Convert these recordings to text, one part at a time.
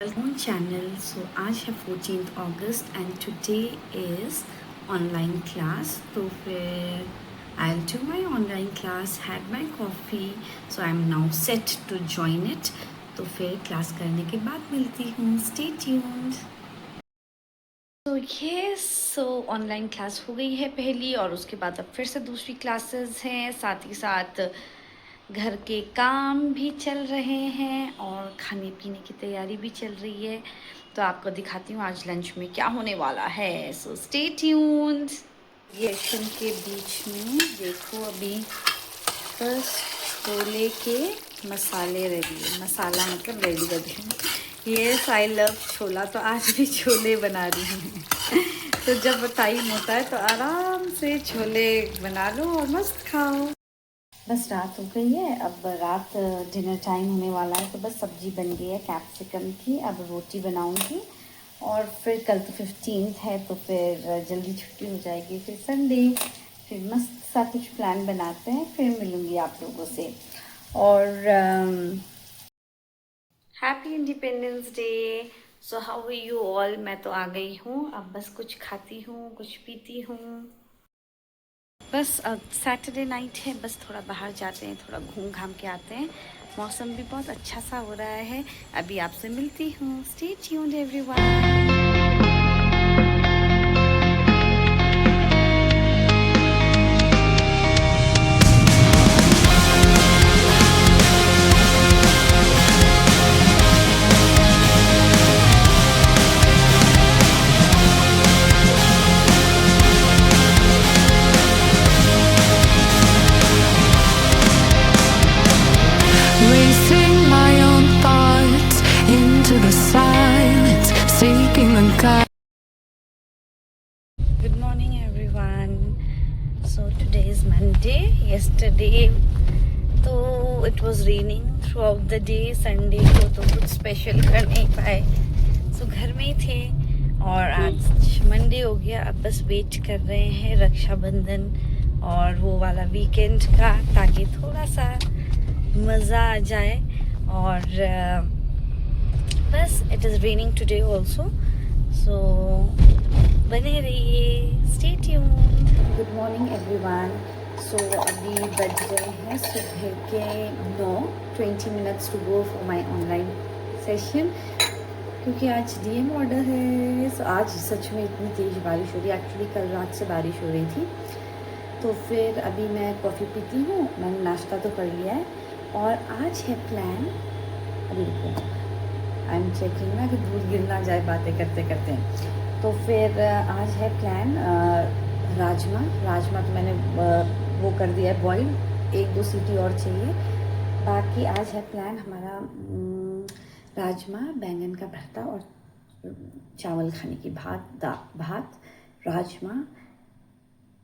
Welcome channel. So आज है 14th August and today is online class. तो फिर I'll do my online class, had my coffee, so I'm now set to join it. तो फिर class करने के बाद मिलती हूँ. Stay tuned. तो ऑनलाइन क्लास हो गई है पहली और उसके बाद अब फिर से दूसरी क्लासेस हैं, साथ ही साथ घर के काम भी चल रहे हैं और खाने पीने की तैयारी भी चल रही है। तो आपको दिखाती हूँ आज लंच में क्या होने वाला है। So stay tuned. ये एक्शन के बीच में देखो अभी बस छोले के मसाले रेडी है, मसाला मतलब रेडी कर दिया। येस आई लव छोला, तो आज भी छोले बना रही हूँ। तो जब टाइम होता है तो आराम से छोले बना लो और मस्त खाओ। बस रात हो गई है, अब रात डिनर टाइम होने वाला है। तो बस सब्जी बन गई है कैप्सिकम की, अब रोटी बनाऊंगी और फिर कल तो 15th है तो फिर जल्दी छुट्टी हो जाएगी। फिर संडे फिर मस्त सा कुछ प्लान बनाते हैं, फिर मिलूँगी आप लोगों से। और happy independence day. So how are you all. मैं तो आ गई हूँ, अब बस कुछ खाती हूँ कुछ पीती हूँ। बस अब सैटरडे नाइट है, बस थोड़ा बाहर जाते हैं, थोड़ा घूम घाम के आते हैं। मौसम भी बहुत अच्छा सा हो रहा है। अभी आपसे मिलती हूँ। Stay tuned everyone. Racing my own thoughts into the silence, seeking the guide. Good morning everyone. So today is Monday. Yesterday तो it was raining throughout the day. Sunday को तो कुछ स्पेशल कर नहीं पाए, सो घर में ही थे। और आज मंडे हो गया, अब बस वेट कर रहे हैं रक्षाबंधन और वो वाला वीकेंड का, ताकि थोड़ा सा मज़ा आ जाए। और बस it is raining today also, so बने रहिए। Stay tuned. Good morning everyone. So अभी बज रहे हैं सुबह के 9, 20 minutes to go for my online session, क्योंकि आज डीएम ऑर्डर है। सो आज सच में इतनी तेज़ बारिश हो रही है, एक्चुअली कल रात से बारिश हो रही थी। तो फिर अभी मैं कॉफ़ी पीती हूँ, मैंने नाश्ता तो कर लिया है और आज है प्लान। अभी रुको, आई एम चेकिंग ना कि दूध गिर ना जाए बातें करते करते। तो फिर आज है प्लान राजमा तो मैंने वो कर दिया है बॉईल, 1-2 सीटी और चाहिए। बाकी आज है प्लान हमारा राजमा, बैंगन का भरता और चावल खाने की। भात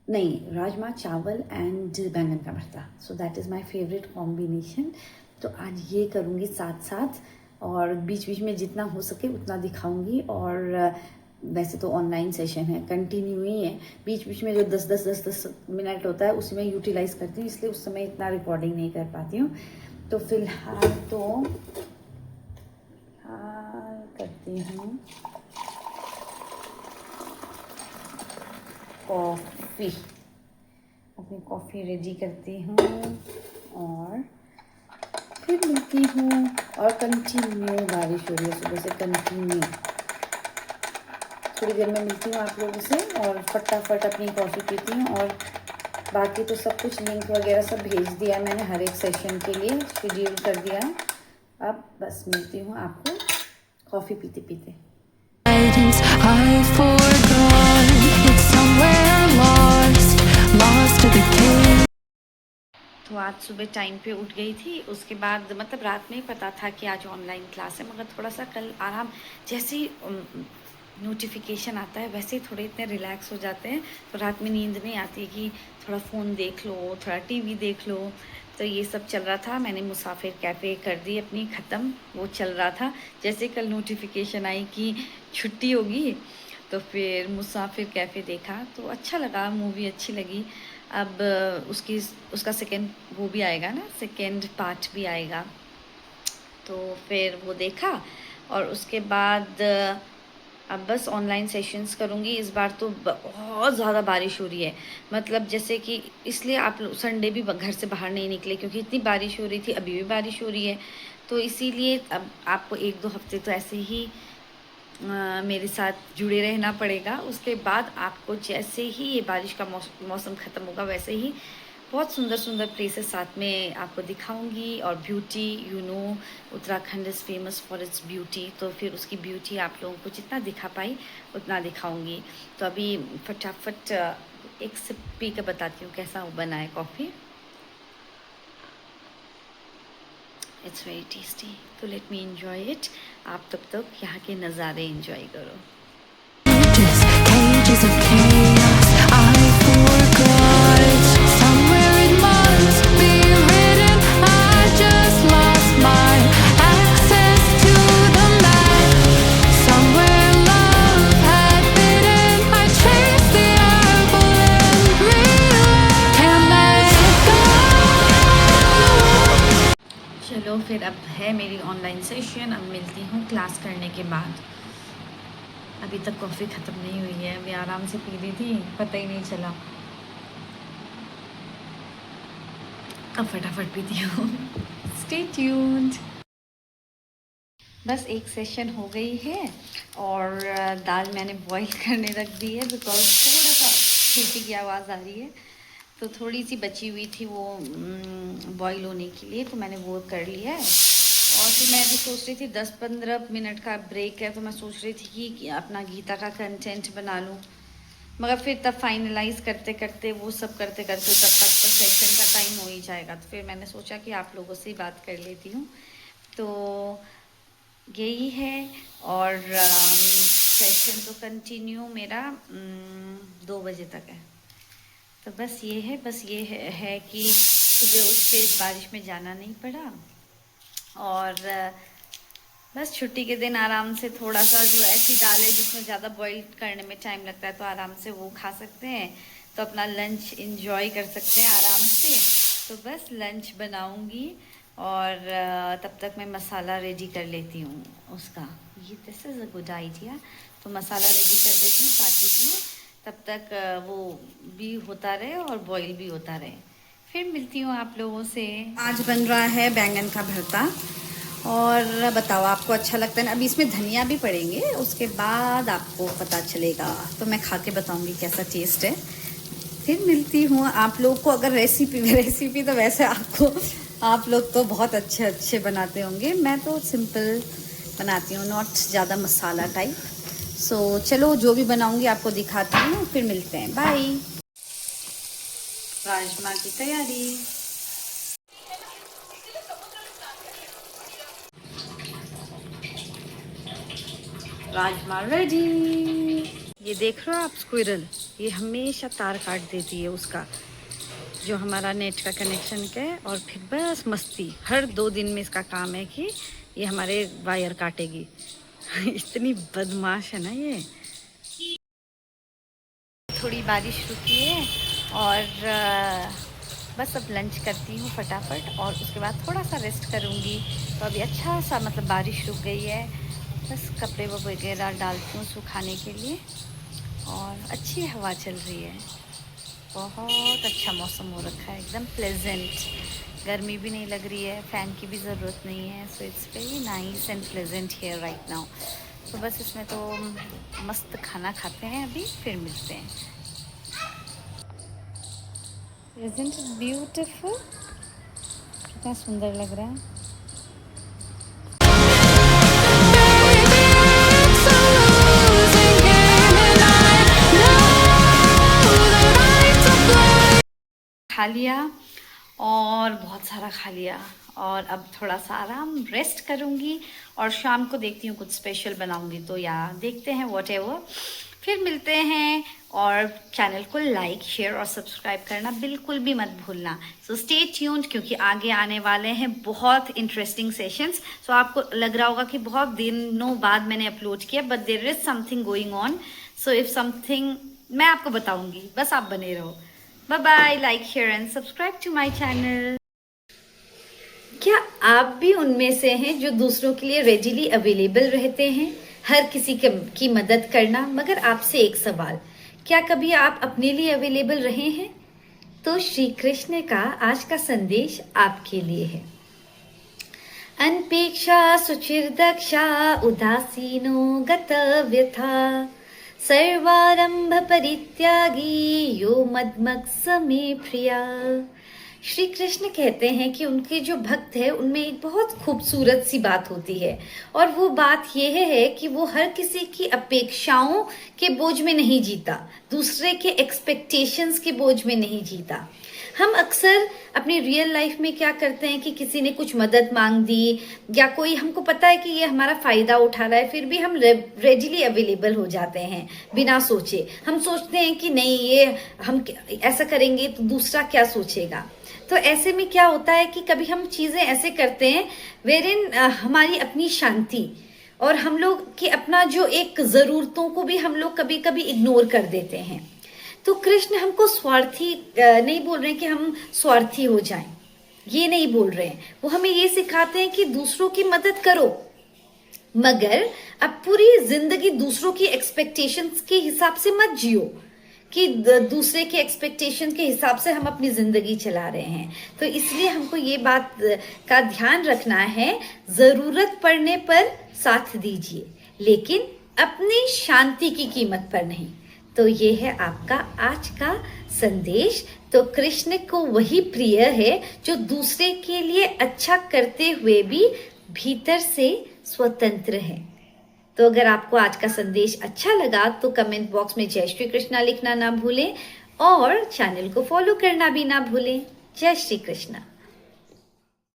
राजमा चावल एंड बैंगन का भरता। So that is my favourite combination. तो आज ये करूँगी साथ साथ, और बीच बीच में जितना हो सके उतना दिखाऊंगी। और वैसे तो ऑनलाइन सेशन है, कंटिन्यू ही है, बीच बीच में जो 10 मिनट होता है उसी में यूटिलाइज़ करती हूँ, इसलिए उस समय इतना रिकॉर्डिंग नहीं कर पाती हूँ। तो फिलहाल करती हूँ कॉफ़ी, अपनी कॉफ़ी रेडी करती हूँ और फिर मिलती हूँ। और कंटिन्यू बारिश हो रही है सुबह से, कंटिन्यू। थोड़ी देर में मिलती हूँ आप लोगों से और फटाफट अपनी कॉफ़ी पीती हूँ। और बाकी तो सब कुछ लिंक वगैरह सब भेज दिया है मैंने, हर एक सेशन के लिए शेड्यूल कर दिया है। अब बस मिलती हूँ आपको कॉफ़ी पीते पीते। I forgot it's somewhere lost to the cave. तो आज सुबह टाइम पे उठ गई थी, उसके बाद मतलब रात में ही पता था कि आज ऑनलाइन क्लास है, मगर थोड़ा सा कल आराम, जैसे ही नोटिफिकेशन आता है वैसे ही थोड़े इतने रिलैक्स हो जाते हैं। तो रात में नींद नहीं आती कि थोड़ा फ़ोन देख लो, थोड़ा टीवी देख लो। तो ये सब चल रहा था। मैंने मुसाफिर कैफ़े कर दी अपनी ख़त्म, वो चल रहा था। जैसे कल नोटिफिकेशन आई कि छुट्टी होगी तो फिर मुसाफिर कैफ़े देखा, तो अच्छा लगा, मूवी अच्छी लगी। अब उसका सेकेंड वो भी आएगा ना, सेकेंड पार्ट भी आएगा। तो फिर वो देखा और उसके बाद अब बस ऑनलाइन सेशंस करूँगी। इस बार तो बहुत ज़्यादा बारिश हो रही है, मतलब जैसे कि इसलिए आप लोग संडे भी घर से बाहर नहीं निकले क्योंकि इतनी बारिश हो रही थी, अभी भी बारिश हो रही है। तो इसीलिए अब आपको 1-2 हफ्ते तो ऐसे ही मेरे साथ जुड़े रहना पड़ेगा। उसके बाद आपको जैसे ही ये बारिश का मौसम ख़त्म होगा वैसे ही बहुत सुंदर सुंदर प्लेसेस साथ में आपको दिखाऊंगी। और beauty, you know, Uttarakhand is famous for its beauty, तो फिर उसकी ब्यूटी आप लोगों को जितना दिखा पाई उतना दिखाऊंगी। तो अभी फटाफट एक सिप पी कर बताती हूँ कैसा बना है कॉफ़ी। इट्स वेरी टेस्टी, तो लेट मी एंजॉय इट। आप तब तक यहाँ के नज़ारे एंजॉय करो। Cages of chaos I forgot. Somewhere it must be written. I just lost my access to the map. Somewhere love had bidden. I chased the apple and realized can't let go. चलो फिर अब है मेरी online session, अब मिलती हूँ class करने के बाद। अभी तक कॉफ़ी ख़त्म नहीं हुई है, अभी आराम से पी रही थी, पता ही नहीं चला। अब फटाफट पीती हूँ। Stay tuned. बस एक सेशन हो गई है और दाल मैंने बॉईल करने रख दी है बिकॉज थोड़ा सा सीटी की आवाज़ आ रही है, तो थोड़ी सी बची हुई थी वो बॉईल होने के लिए, तो मैंने वो कर लिया है। और फिर मैं भी सोच रही थी 10-15 मिनट का ब्रेक है, तो मैं सोच रही थी कि अपना गीता का कंटेंट बना लूँ, मगर फिर तब फाइनलाइज करते करते वो सब करते करते तब तक तो सेशन का टाइम हो ही जाएगा। तो फिर मैंने सोचा कि आप लोगों से ही बात कर लेती हूँ, तो यही है। और सेशन तो कंटिन्यू मेरा 2 बजे तक है। तो बस ये है कि सुबह उठ के बारिश में जाना नहीं पड़ा। और बस छुट्टी के दिन आराम से थोड़ा सा जो ऐसी दाल है जिसमें ज़्यादा बॉईल करने में टाइम लगता है तो आराम से वो खा सकते हैं, तो अपना लंच इंजॉय कर सकते हैं आराम से। तो बस लंच बनाऊंगी और तब तक मैं मसाला रेडी कर लेती हूँ उसका। ये this is a good idea. तो मसाला रेडी कर देती हूँ पार्टी के लिए, तब तक वो भी होता रहे और बॉईल भी होता रहे। फिर मिलती हूँ आप लोगों से। आज बन रहा है बैंगन का भरता, और बताओ आपको अच्छा लगता है ना। अभी इसमें धनिया भी पड़ेंगे, उसके बाद आपको पता चलेगा, तो मैं खा के बताऊँगी कैसा टेस्ट है। फिर मिलती हूँ आप लोग को। अगर रेसिपी तो वैसे आप लोग तो बहुत अच्छे अच्छे बनाते होंगे, मैं तो सिंपल बनाती हूँ, नॉट ज़्यादा मसाला टाइप। सो चलो जो भी बनाऊँगी आपको दिखाती हूँ, फिर मिलते हैं, बाय। राजमा की तैयारी। राजमा रेडी। ये देख रहे हो आप स्क्विरल, ये हमेशा तार काट देती है उसका जो हमारा नेट का कनेक्शन का है, और फिर बस मस्ती हर 2 दिन में इसका काम है कि ये हमारे वायर काटेगी। इतनी बदमाश है ना ये। थोड़ी बारिश रुकी है और बस अब लंच करती हूँ फटाफट, और उसके बाद थोड़ा सा रेस्ट करूँगी। तो अभी अच्छा सा मतलब बारिश रुक गई है, बस कपड़े वगैरह डालती हूँ सुखाने के लिए, और अच्छी हवा चल रही है। बहुत अच्छा मौसम हो रखा है, एकदम प्लेजेंट। गर्मी भी नहीं लग रही है, फ़ैन की भी ज़रूरत नहीं है। So it's very nice and pleasant here right now. तो बस इसमें तो मस्त खाना खाते हैं अभी, फिर मिलते हैं। Isn't it beautiful? कितना सुंदर लग रहा है। खा लिया और बहुत सारा खा लिया, और अब थोड़ा सा आराम रेस्ट करूँगी, और शाम को देखती हूँ कुछ स्पेशल बनाऊँगी, तो या देखते हैं व्हाटएवर। फिर मिलते हैं, और चैनल को लाइक, शेयर और सब्सक्राइब करना बिल्कुल भी मत भूलना। सो स्टे ट्यून्ड, क्योंकि आगे आने वाले हैं बहुत इंटरेस्टिंग सेशंस। सो आपको लग रहा होगा कि बहुत दिनों बाद मैंने अपलोड किया, but there is something going on. So if something, मैं आपको बताऊँगी, बस आप बने रहो। Bye bye, like, share and subscribe to my channel. क्या आप भी उनमें से हैं जो दूसरों के लिए रेडिली अवेलेबल रहते हैं, हर किसी की मदद करना? मगर आपसे एक सवाल, क्या कभी आप अपने लिए अवेलेबल रहे हैं? तो श्री कृष्ण का आज का संदेश आपके लिए है। अनपेक्षा सुचिर्दक्षा उदासीनो गतव्यथा सर्वारंभ परित्यागी यो मद्मत्स मे प्रिया। श्री कृष्ण कहते हैं कि उनके जो भक्त है उनमें एक बहुत खूबसूरत सी बात होती है, और वो बात यह है कि वो हर किसी की अपेक्षाओं के बोझ में नहीं जीता, दूसरे के एक्सपेक्टेशंस के बोझ में नहीं जीता। हम अक्सर अपनी रियल लाइफ में क्या करते हैं कि किसी ने कुछ मदद मांग दी या कोई, हमको पता है कि ये हमारा फायदा उठा रहा है, फिर भी हम रेडिली अवेलेबल हो जाते हैं बिना सोचे। हम सोचते हैं कि नहीं, ये हम ऐसा करेंगे तो दूसरा क्या सोचेगा। तो ऐसे में क्या होता है कि कभी हम चीजें ऐसे करते हैं वेरिन हमारी अपनी शांति और हम लोग की अपना जो एक जरूरतों को भी हम लोग कभी कभी इग्नोर कर देते हैं। तो कृष्ण हमको स्वार्थी नहीं बोल रहे हैं कि हम स्वार्थी हो जाएं, ये नहीं बोल रहे हैं। वो हमें ये सिखाते हैं कि दूसरों की मदद करो, मगर अब पूरी जिंदगी दूसरों की एक्सपेक्टेशंस के हिसाब से मत जियो कि दूसरे के एक्सपेक्टेशन के हिसाब से हम अपनी जिंदगी चला रहे हैं। तो इसलिए हमको ये बात का ध्यान रखना है, जरूरत पड़ने पर साथ दीजिए, लेकिन अपनी शांति की कीमत पर नहीं। तो ये है आपका आज का संदेश। तो कृष्ण को वही प्रिय है जो दूसरे के लिए अच्छा करते हुए भी भीतर से स्वतंत्र है। तो अगर आपको आज का संदेश अच्छा लगा तो कमेंट बॉक्स में जय श्री कृष्णा लिखना ना भूलें और चैनल को फॉलो करना भी ना भूलें। जय श्री कृष्णा।